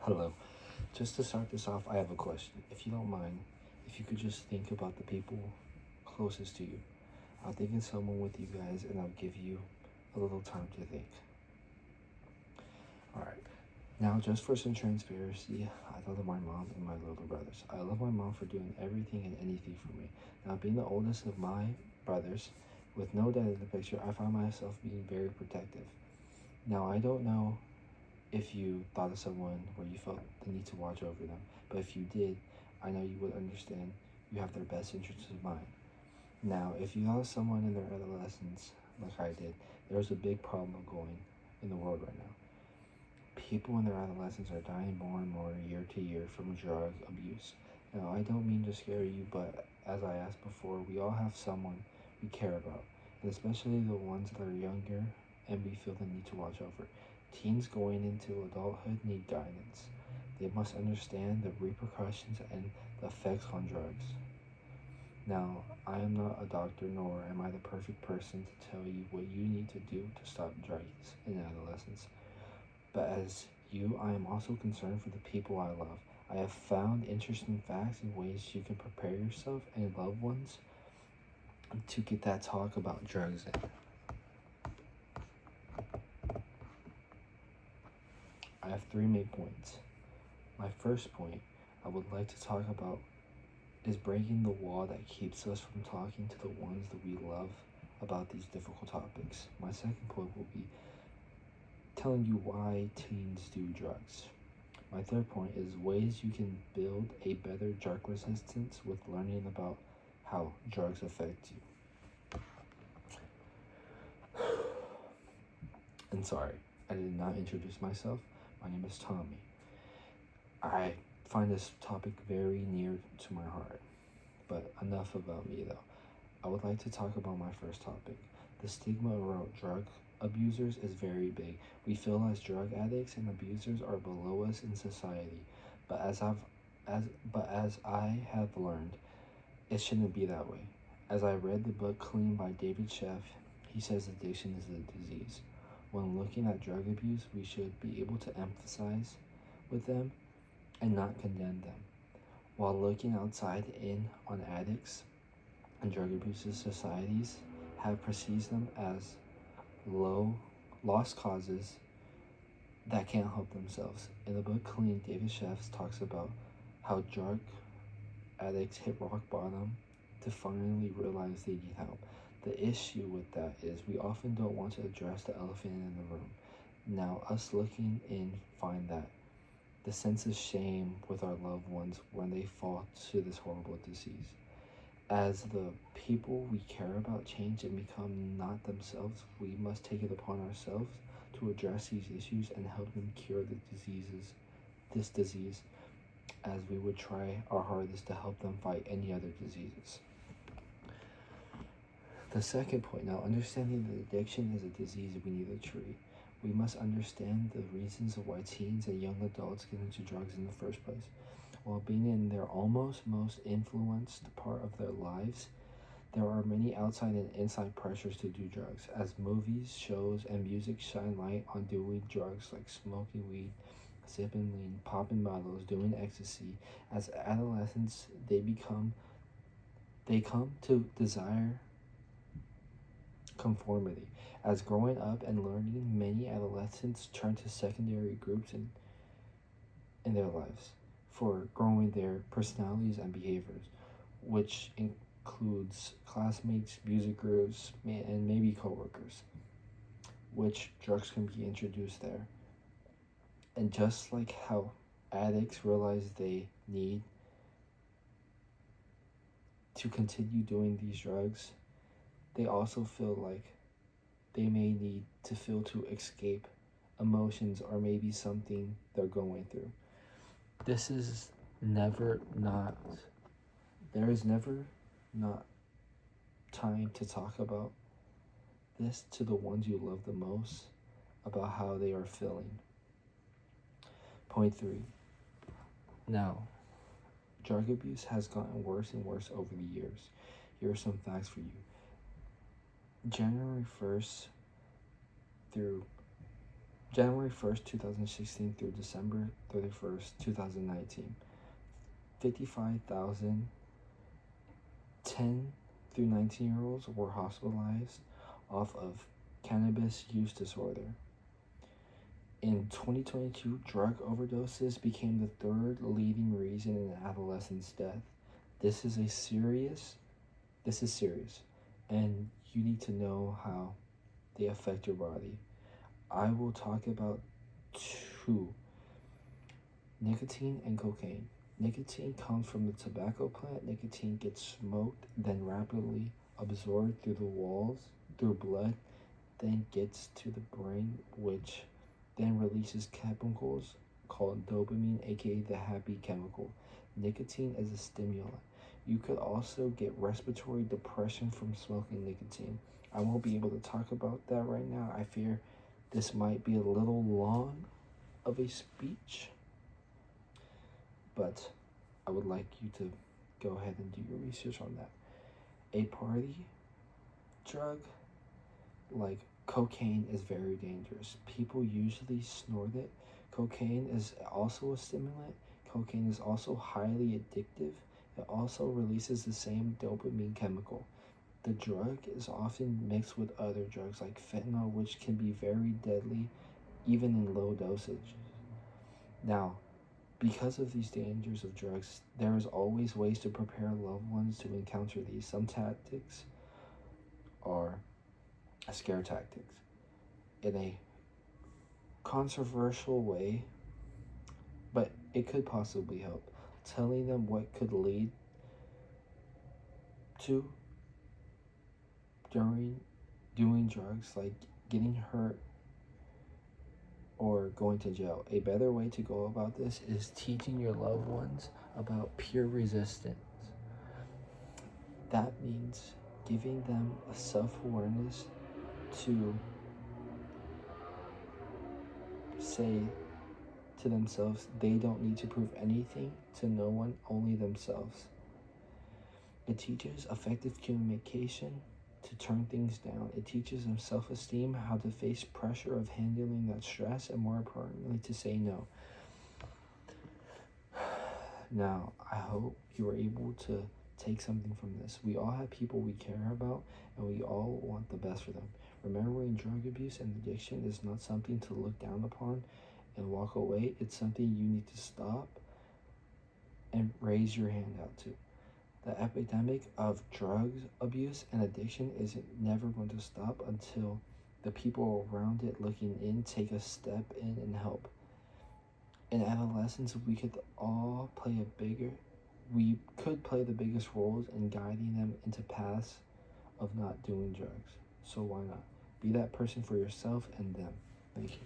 Hello. Just to start this off, I have a question. If you don't mind, if you could just think about the people closest to you. I'll think of someone with you guys and I'll give you a little time to think. Alright. Now, just for some transparency, I love my mom and my little brothers. I love my mom for doing everything and anything for me. Now, being the oldest of my brothers, with no dad in the picture, I find myself being very protective. Now, I don't know if you thought of someone where you felt the need to watch over them. But if you did, I know you would understand you have their best interests in mind. Now, if you have someone in their adolescence, like I did, there's a big problem going in the world right now. People in their adolescence are dying more and more year to year from drug abuse. Now, I don't mean to scare you, but as I asked before, we all have someone we care about, and especially the ones that are younger and we feel the need to watch over. Teens going into adulthood need guidance. They must understand the repercussions and the effects on drugs. Now, I am not a doctor, nor am I the perfect person to tell you what you need to do to stop drugs in adolescence. But as you, I am also concerned for the people I love. I have found interesting facts and ways you can prepare yourself and loved ones to get that talk about drugs in. I have three main points. My first point I would like to talk about is breaking the wall that keeps us from talking to the ones that we love about these difficult topics. My second point will be telling you why teens do drugs. My third point is ways you can build a better drug resistance with learning about how drugs affect you. And sorry, I did not introduce myself. My name is Tommy. I find this topic very near to my heart. But enough about me though. I would like to talk about my first topic. The stigma around drug abusers is very big. We feel as drug addicts and abusers are below us in society. But as I have learned, it shouldn't be that way. As I read the book Clean by David Sheff, he says addiction is a disease. When looking at drug abuse, we should be able to empathize with them and not condemn them. While looking outside in on addicts and drug abusive societies have perceived them as lost causes that can't help themselves. In the book Clean, David Sheff talks about how drug addicts hit rock bottom to finally realize they need help. The issue with that is we often don't want to address the elephant in the room. Now, us looking in find that the sense of shame with our loved ones when they fall to this horrible disease. As the people we care about change and become not themselves, we must take it upon ourselves to address these issues and help them cure this disease, as we would try our hardest to help them fight any other diseases. The second point, now understanding that addiction is a disease we need to treat. We must understand the reasons of why teens and young adults get into drugs in the first place. While being in their almost most influenced part of their lives, there are many outside and inside pressures to do drugs, as movies, shows, and music shine light on doing drugs like smoking weed, sipping lean, popping bottles, doing ecstasy. As adolescents, they come to desire conformity. As growing up and learning, many adolescents turn to secondary groups in their lives for growing their personalities and behaviors, which includes classmates, music groups, and maybe coworkers, which drugs can be introduced there. And just like how addicts realize they need to continue doing these drugs, they also feel like they may need to feel to escape emotions or maybe something they're going through. This is never not, there is never not time to talk about this to the ones you love the most about how they are feeling. Point 3. Now, drug abuse has gotten worse and worse over the years. Here are some facts for you. January 1st through January 1st, 2016 through December 31st, 2019, 55,000 10 through 19-year-olds were hospitalized off of cannabis use disorder. In 2022, drug overdoses became the third leading reason in adolescents' death. This is serious, and you need to know how they affect your body. I will talk about two: nicotine and cocaine. Nicotine comes from the tobacco plant. Nicotine gets smoked, then rapidly absorbed through the walls, through blood, then gets to the brain, which then releases chemicals called dopamine, aka the happy chemical. Nicotine is a stimulant. You could also get respiratory depression from smoking nicotine. I won't be able to talk about that right now. I fear this might be a little long of a speech, but I would like you to go ahead and do your research on that. A party drug like cocaine is very dangerous. People usually snort it. Cocaine is also a stimulant. Cocaine is also highly addictive. It also releases the same dopamine chemical. The drug is often mixed with other drugs like fentanyl, which can be very deadly even in low dosage. Now, because of these dangers of drugs, there is always ways to prepare loved ones to encounter these. Some tactics are scare tactics. In a controversial way, but it could possibly help. Telling them what could lead to during doing drugs, like getting hurt or going to jail. A better way to go about this is teaching your loved ones about peer resistance. That means giving them a self-awareness to say to themselves they don't need to prove anything to no one, only themselves. It teaches effective communication, to turn things down. It teaches them self-esteem, how to face pressure of handling that stress, and more importantly, to say no. Now, I hope you were able to take something from this. We all have people we care about, and we all want the best for them. Remembering drug abuse and addiction is not something to look down upon and walk away. It's something you need to stop and raise your hand out to. The epidemic of drug abuse and addiction is never going to stop until the people around it looking in take a step in and help. In adolescence, we could play the biggest roles in guiding them into paths of not doing drugs. So why not? Be that person for yourself and them. Thank you.